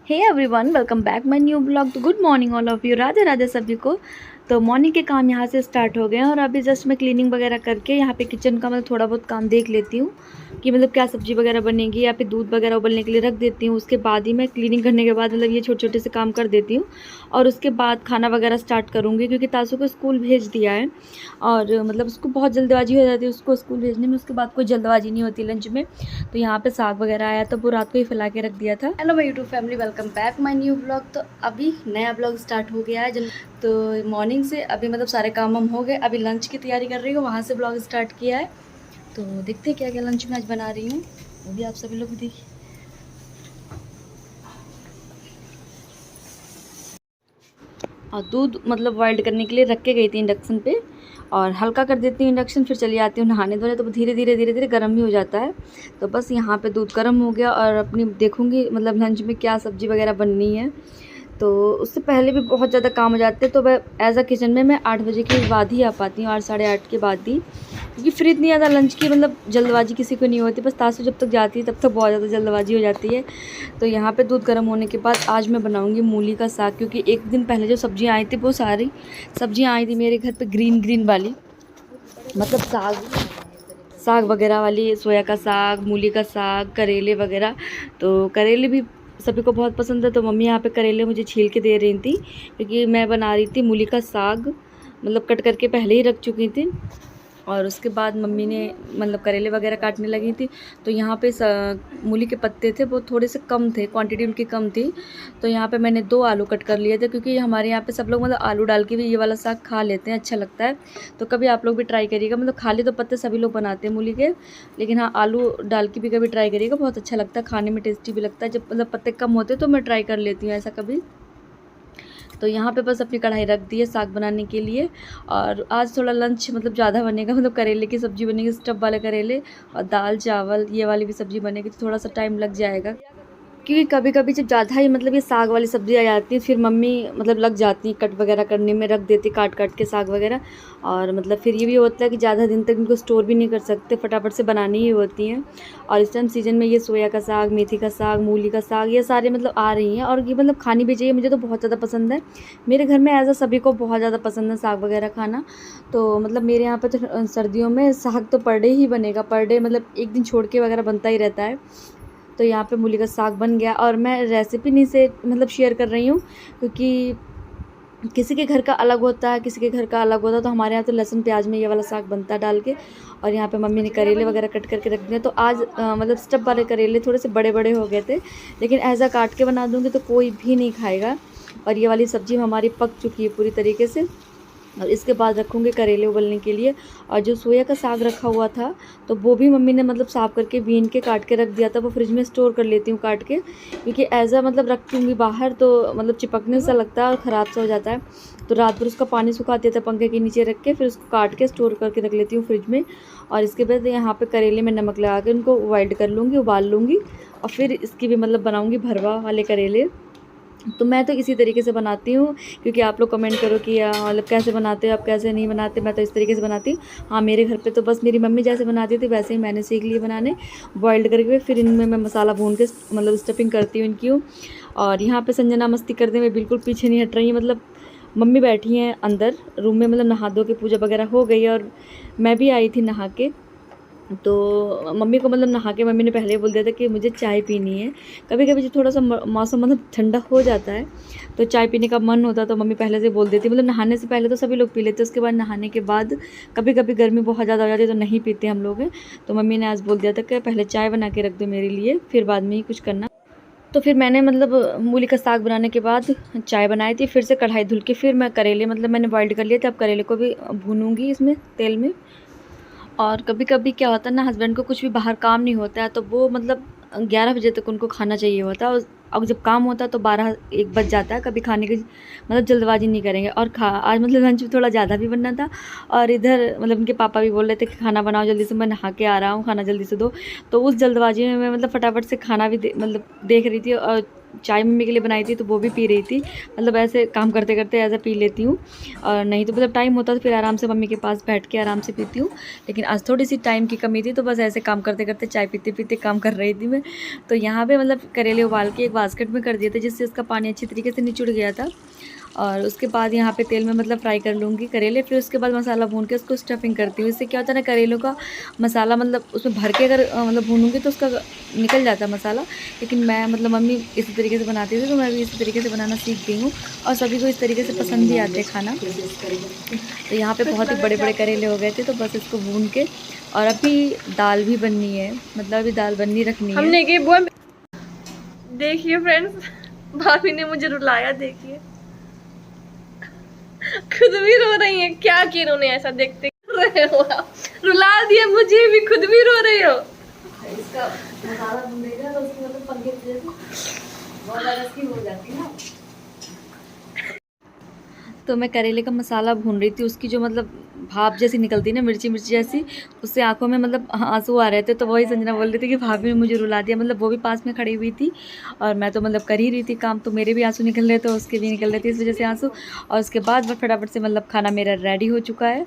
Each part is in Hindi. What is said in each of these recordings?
Hey everyone, welcome back my new blog. तो good morning all of you, Radhe Radhe सभी को। तो मॉर्निंग के काम यहाँ से स्टार्ट हो गए हैं और अभी जस्ट मैं क्लीनिंग वगैरह करके यहाँ पे किचन का मतलब थोड़ा बहुत काम देख लेती हूँ कि मतलब क्या सब्जी वगैरह बनेगी या फिर दूध वगैरह उबलने के लिए रख देती हूँ। उसके बाद ही मैं क्लीनिंग करने के बाद मतलब ये छोटे छोटे से काम कर देती हूँ और उसके बाद खाना वगैरह स्टार्ट करूँगी क्योंकि तासू को स्कूल भेज दिया है और मतलब उसको बहुत जल्दबाजी हो जाती है उसको स्कूल भेजने में। उसके बाद कोई जल्दबाजी नहीं होती लंच में। तो यहाँ पे साग वगैरह आया तो वो रात को ही फैला के रख दिया था। Hello my YouTube family, welcome back my new blog. तो अभी नया ब्लॉग स्टार्ट हो गया है। तो मॉर्निंग से अभी मतलब सारे काम हम हो गए, अभी लंच की तैयारी कर रही हूँ, वहाँ से ब्लॉग स्टार्ट किया है। तो देखते हैं क्या क्या लंच में आज बना रही हूँ, वो भी आप सभी लोग देखिए। और दूध मतलब बॉइल्ड करने के लिए रख के गई थी इंडक्शन पे और हल्का कर देती हूँ इंडक्शन, फिर चली आती हूँ नहाने धोने। तो धीरे धीरे गर्म भी हो जाता है। तो बस यहाँ पे दूध गर्म हो गया और अपनी देखूँगी मतलब लंच में क्या सब्ज़ी वगैरह बननी है। तो उससे पहले भी बहुत ज़्यादा काम हो जाते हैं। तो मैं एज़ अ किचन में मैं 8 बजे के बाद ही आ पाती हूँ, 8 साढ़े 8 के बाद ही, क्योंकि फिर इतनी ज़्यादा लंच की मतलब जल्दबाजी किसी को नहीं होती। बस तासु जब तक जाती है तब तक बहुत ज़्यादा जल्दबाजी हो जाती है। तो यहाँ पे दूध गर्म होने के बाद आज मैं बनाऊँगी मूली का साग, क्योंकि एक दिन पहले जो सब्जियाँ आई थी वो सारी सब्जियाँ आई थी मेरे घर पे ग्रीन ग्रीन वाली, मतलब साग वगैरह वाली, सोया का साग, मूली का साग, करेले वगैरह। तो करेले भी सभी को बहुत पसंद है। तो मम्मी यहाँ पे करेले मुझे छील के दे रही थी क्योंकि मैं बना रही थी मूली का साग, मतलब कट करके पहले ही रख चुकी थी। और उसके बाद मम्मी ने मतलब करेले वगैरह काटने लगी थी। तो यहाँ पे मूली के पत्ते थे वो थोड़े से कम थे, क्वांटिटी उनकी कम थी। तो यहाँ पे मैंने 2 आलू कट कर लिए थे, क्योंकि हमारे यहाँ पे सब लोग मतलब आलू डाल के भी ये वाला साग खा लेते हैं, अच्छा लगता है। तो कभी आप लोग भी ट्राई करिएगा। मतलब खाली तो पत्ते सभी लोग बनाते हैं मूली के, लेकिन हाँ आलू डाल के भी कभी ट्राई करिएगा, बहुत अच्छा लगता है, खाने में टेस्टी भी लगता है। जब मतलब पत्ते कम होते तो मैं ट्राई कर लेती हूँ ऐसा कभी। तो यहाँ पे बस अपनी कढ़ाई रख दी है साग बनाने के लिए। और आज थोड़ा लंच मतलब ज़्यादा बनेगा, मतलब करेले की सब्ज़ी बनेगी, स्टफ वाले करेले, और दाल चावल ये वाली भी सब्ज़ी बनेगी। तो थोड़ा सा टाइम लग जाएगा, क्योंकि कभी कभी जब ज़्यादा ही मतलब ये साग वाली सब्ज़ी आ जाती है फिर मम्मी मतलब लग जाती है कट वगैरह करने में, रख देती काट काट के साग वगैरह। और मतलब फिर ये भी होता है कि ज़्यादा दिन तक इनको स्टोर भी नहीं कर सकते, फटाफट से बनानी ही होती हैं। और इस टाइम सीजन में ये सोया का साग, मेथी का साग, मूली का साग, ये सारे मतलब आ रही हैं और ये मतलब खानी भी चाहिए। मुझे तो बहुत ज़्यादा पसंद है, मेरे घर में एज़ अ सभी को बहुत ज़्यादा पसंद है साग वगैरह खाना। तो मतलब मेरे यहाँ पर तो सर्दियों में साग तो पर डे ही बनेगा, पर डे मतलब एक दिन छोड़ के वगैरह बनता ही रहता है। तो यहाँ पे मूली का साग बन गया और मैं रेसिपी नहीं से मतलब शेयर कर रही हूँ, क्योंकि किसी के घर का अलग होता है, किसी के घर का अलग होता है। तो हमारे यहाँ तो लहसुन प्याज में ये वाला साग बनता है डाल के। और यहाँ पे मम्मी ने करेले वगैरह कट करके रख दिए। तो आज मतलब स्टफ वाले करेले थोड़े से बड़े बड़े हो गए थे, लेकिन ऐसा काट के बना दूँगी तो कोई भी नहीं खाएगा। और ये वाली सब्ज़ी हमारी पक चुकी है पूरी तरीके से। और इसके बाद रखूँगी करेले उबलने के लिए। और जो सोया का साग रखा हुआ था तो वो भी मम्मी ने मतलब साफ़ करके बीन के काट के रख दिया था, वो फ्रिज में स्टोर कर लेती हूँ काट के, क्योंकि ऐसा मतलब रखूँगी बाहर तो मतलब चिपकने सा लगता है और ख़राब सा हो जाता है। तो रात भर उसका पानी सुखा देता है पंखे के नीचे रख के, फिर उसको काट के स्टोर करके रख लेती हूँ फ्रिज में। और इसके बाद यहाँ पर करेले में नमक लगा के उनको बॉइल्ड कर लूँगी, उबाल लूँगी। और फिर इसकी भी मतलब बनाऊँगी भरवा वाले करेले। तो मैं तो इसी तरीके से बनाती हूँ, क्योंकि आप लोग कमेंट करो कि मतलब कैसे बनाते हो आप, कैसे नहीं बनाते। मैं तो इस तरीके से बनाती हूँ। हाँ, मेरे घर पे तो बस मेरी मम्मी जैसे बनाती थी वैसे ही मैंने सीख लिया बनाने, बॉइल्ड करके फिर इनमें मैं मसाला भून के मतलब स्टफिंग करती हूँ इनकी। और यहाँ पे संजना मस्ती करते हुए बिल्कुल पीछे नहीं हट रही है। मतलब मम्मी बैठी हैं अंदर रूम में, मतलब नहा धो के पूजा वगैरह हो गई और मैं भी आई थी नहा के। तो मम्मी को मतलब नहा के मम्मी ने पहले ही बोल दिया था कि मुझे चाय पीनी है। कभी कभी जब थोड़ा सा मौसम मतलब ठंडा हो जाता है तो चाय पीने का मन होता है, तो मम्मी पहले से बोल देती, मतलब नहाने से पहले तो सभी लोग पी लेते, उसके बाद नहाने के बाद कभी कभी गर्मी बहुत ज़्यादा हो जाती है तो नहीं पीते हम लोग हैं। तो मम्मी ने आज बोल दिया था कि पहले चाय बना के रख दो मेरे लिए, फिर बाद में ही कुछ करना। तो फिर मैंने मतलब मूली का साग बनाने के बाद चाय बनाई थी, फिर से कढ़ाई धुल के फिर मैं करेले मतलब मैंने बॉइल्ड कर लिए थे, अब करेले को भी भूनूंगी इसमें तेल में। और कभी कभी क्या होता है ना, हस्बैंड को कुछ भी बाहर काम नहीं होता है तो वो मतलब 11 बजे तक उनको खाना चाहिए होता है। और जब काम होता है तो 12-1 बज जाता है, कभी खाने की मतलब जल्दबाजी नहीं करेंगे। और आज मतलब लंच में थोड़ा ज़्यादा भी बनना था और इधर मतलब उनके पापा भी बोल रहे थे कि खाना बनाओ जल्दी से, मैं नहा के आ रहा हूँ, खाना जल्दी से दो। तो उस जल्दबाजी में मैं मतलब फटाफट से खाना भी मतलब देख रही थी और चाय मम्मी के लिए बनाई थी तो वो भी पी रही थी। मतलब ऐसे काम करते करते ऐसा पी लेती हूँ, और नहीं तो मतलब टाइम होता तो फिर आराम से मम्मी के पास बैठ के आराम से पीती हूँ। लेकिन आज थोड़ी सी टाइम की कमी थी तो बस ऐसे काम करते करते चाय पीते पीते काम कर रही थी मैं। तो यहाँ पे मतलब करेले उबाल के एक बास्केट में कर दिए थे जिससे उसका पानी अच्छी तरीके से निचुड़ गया था। और उसके बाद यहाँ पे तेल में मतलब फ्राई कर लूँगी करेले, फिर उसके बाद मसाला भून के उसको स्टफिंग करती हूँ। इससे क्या होता है ना, करेलों का मसाला मतलब उसमें भर के अगर मतलब भूनूँगी तो उसका निकल जाता है मसाला। लेकिन मैं मतलब मम्मी इसी तरीके से बनाती थी तो मैं भी इसी तरीके से बनाना सीख गई हूँ, और सभी को इस तरीके से पसंद भी आते हैं खाना। तो यहाँ पे बहुत ही बड़े बड़े करेले हो गए थे तो बस इसको भून के, और अभी दाल भी बननी है, मतलब अभी दाल बननी रखनी है हमने की बुआ। देखिए फ्रेंड्स, भाभी ने मुझे रुलाया, देखिए खुद भी रो रही है। क्या किया उन्होंने ऐसा, देखते रहे हो आप, रुला दिया मुझे भी, खुद भी रो रहे हो। इसका मसाला भूनेगा तो उसकी मतलब पंखे जैसे बहुत ज़्यादा इसकी हो जाती है ना। तो मैं करेले का मसाला भून रही थी, उसकी जो मतलब भाप जैसी निकलती है ना, मिर्ची मिर्ची जैसी, उससे आंखों में मतलब आंसू आ रहे थे। तो वही संजना बोल रही थी कि भाभी ने मुझे रुला दिया, मतलब वो भी पास में खड़ी हुई थी और मैं तो मतलब कर ही रही थी काम, तो मेरे भी आंसू निकल रहे थे, उसके भी निकल रहे थे इस वजह से आंसू। और उसके बाद मैं फटाफट से मतलब खाना मेरा रेडी हो चुका है।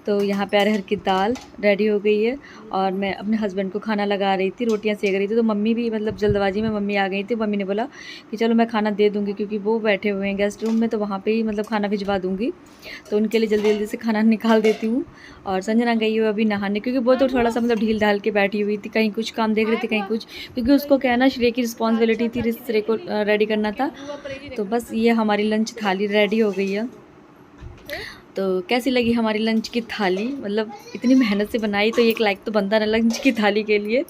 तो यहाँ पे अरहर की दाल रेडी हो गई है और मैं अपने हस्बैंड को खाना लगा रही थी, रोटियां सेक रही थी। तो मम्मी भी मतलब जल्दबाजी में मम्मी आ गई थी। मम्मी ने बोला कि चलो मैं खाना दे दूँगी, क्योंकि वो बैठे हुए हैं गेस्ट रूम में, तो वहाँ पे ही मतलब खाना भिजवा दूँगी। तो उनके लिए जल्दी जल्दी से खाना निकाल देती हूँ। और संजना गई हुई अभी नहाने, क्योंकि वो तो थोड़ा सा मतलब ढील ढाल के बैठी हुई थी, कहीं कुछ काम देख रही थी कहीं कुछ, क्योंकि उसको क्या है ना, श्रेय की रिस्पॉन्सिबिलिटी थी, श्रेय को रेडी करना था। तो बस ये हमारी लंच थाली रेडी हो गई है। तो कैसी लगी हमारी लंच की थाली, मतलब इतनी मेहनत से बनाई तो एक लाइक तो बनता ना लंच की थाली के लिए।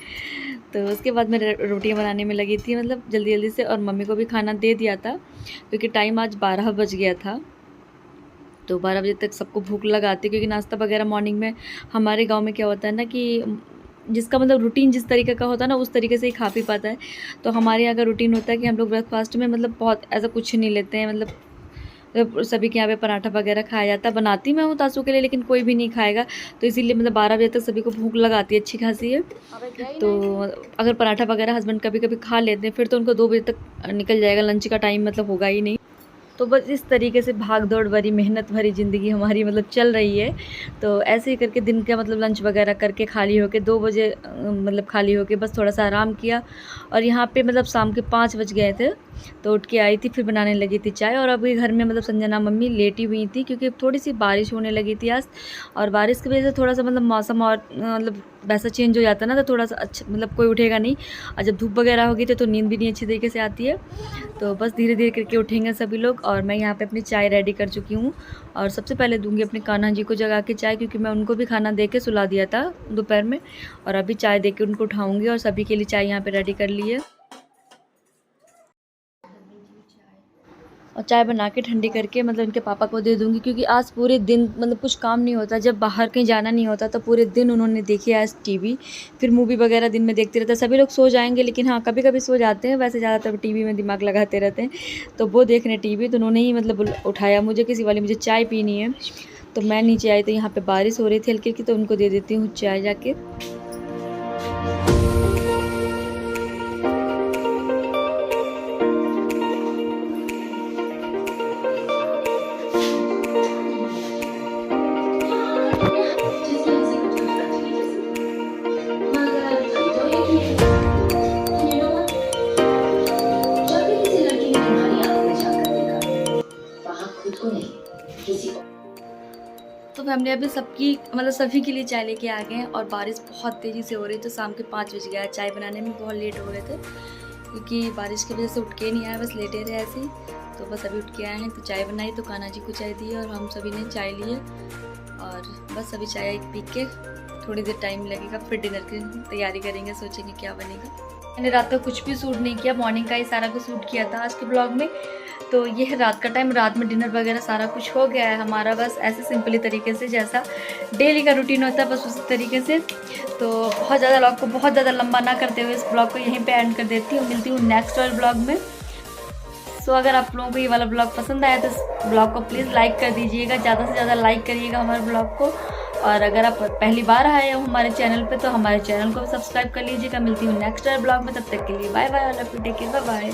तो उसके बाद मैं रोटियां बनाने में लगी थी, मतलब जल्दी जल्दी से, और मम्मी को भी खाना दे दिया था क्योंकि टाइम आज 12 बज गया था। तो 12 बजे तक सबको भूख लगाती, क्योंकि नाश्ता वगैरह मॉर्निंग में हमारे गांव में क्या होता है ना कि जिसका मतलब रूटीन जिस तरीके का होता है ना उस तरीके से ही खा पी पाता है। तो हमारे यहाँ का रूटीन होता है कि हम लोग ब्रेकफास्ट में मतलब बहुत ऐसा कुछ नहीं लेते हैं, मतलब सभी के यहाँ पे पराठा वगैरह खाया जाता है। बनाती मैं हूँ तासू के लिए, लेकिन कोई भी नहीं खाएगा, तो इसीलिए मतलब 12 बजे तक सभी को भूख लगाती है अच्छी खासी है। तो अगर पराठा वगैरह हस्बैंड कभी कभी खा लेते हैं, फिर तो उनको 2 बजे तक निकल जाएगा, लंच का टाइम मतलब होगा ही नहीं। तो बस इस तरीके से भाग दौड़ भरी मेहनत भरी ज़िंदगी हमारी मतलब चल रही है। तो ऐसे ही करके दिन का मतलब लंच वगैरह करके खाली होके 2 बजे मतलब खाली होके बस थोड़ा सा आराम किया। और यहाँ पे मतलब शाम के 5 बज गए थे, तो उठ के आई थी, फिर बनाने लगी थी चाय। और अभी घर में मतलब संजना मम्मी लेटी हुई थी, क्योंकि थोड़ी सी बारिश होने लगी थी आज, और बारिश की वजह से थोड़ा सा मतलब मौसम और मतलब वैसा चेंज हो जाता है ना, तो थोड़ा सा अच्छा मतलब कोई उठेगा नहीं, और जब धूप वगैरह होगी तो नींद भी नहीं अच्छी तरीके से आती है। तो बस धीरे धीरे करके उठेंगे सभी लोग। और मैं यहाँ पे अपनी चाय रेडी कर चुकी हूँ, और सबसे पहले दूंगी अपने कान्हा जी को जगा के चाय, क्योंकि मैं उनको भी खाना दे के सुला दिया था दोपहर में, और अभी चाय दे के उनको उठाऊँगी। और सभी के लिए चाय यहाँ पे रेडी कर ली है, और चाय बना के ठंडी करके मतलब इनके पापा को दे दूँगी, क्योंकि आज पूरे दिन मतलब कुछ काम नहीं होता, जब बाहर कहीं जाना नहीं होता तो पूरे दिन उन्होंने देखी आज टीवी, फिर मूवी वगैरह दिन में देखते रहते हैं। सभी लोग सो जाएंगे, लेकिन हाँ कभी कभी सो जाते हैं, वैसे ज़्यादातर टीवी में दिमाग लगाते रहते हैं। तो वो देख रहे टीवी, तो उन्होंने ही मतलब उठाया मुझे, किसी वाली मुझे चाय पीनी है। तो मैं नीचे आई तो यहाँ पर बारिश हो रही थी हल्की की, तो उनको दे देती हूँ चाय जाके। तो फैमिली अभी सबकी मतलब सभी के लिए चाय लेके आ गए हैं, और बारिश बहुत तेज़ी से हो रही है। तो शाम के 5 बज गया, चाय बनाने में बहुत लेट हो रहे थे, क्योंकि बारिश की वजह से उठ के नहीं आया, बस लेटे रहे ऐसे ही। तो बस अभी उठ के आए हैं, तो चाय बनाई, तो कान्हा जी को चाय दी और हम सभी ने चाय ली है। और बस अभी चाय पी के थोड़ी देर टाइम लगेगा, फिर डिनर की तैयारी करेंगे, सोचेंगे क्या बनेगा। मैंने रात का कुछ भी शूट नहीं किया, मॉर्निंग का ही सारा कुछ शूट किया था आज के ब्लॉग में। तो ये है रात का टाइम, रात में डिनर वगैरह सारा कुछ हो गया है हमारा, बस ऐसे सिंपली तरीके से जैसा डेली का रूटीन होता है, बस उसी तरीके से। तो बहुत ज़्यादा ब्लॉग को बहुत ज़्यादा लंबा ना करते हुए इस ब्लॉग को यहीं पे एंड कर देती हूँ। मिलती हूँ नेक्स्ट वाले ब्लॉग में। सो अगर आप लोगों को ये वाला ब्लॉग पसंद आया तो इस ब्लॉग को प्लीज़ लाइक कर दीजिएगा, ज़्यादा से ज़्यादा लाइक करिएगा हमारे ब्लॉग को। और अगर आप पहली बार आए हो हमारे चैनल पे तो हमारे चैनल को सब्सक्राइब कर लीजिएगा। मिलती हूँ नेक्स्ट ब्लॉग में, तब तक के लिए bye bye, all of you take care, bye bye.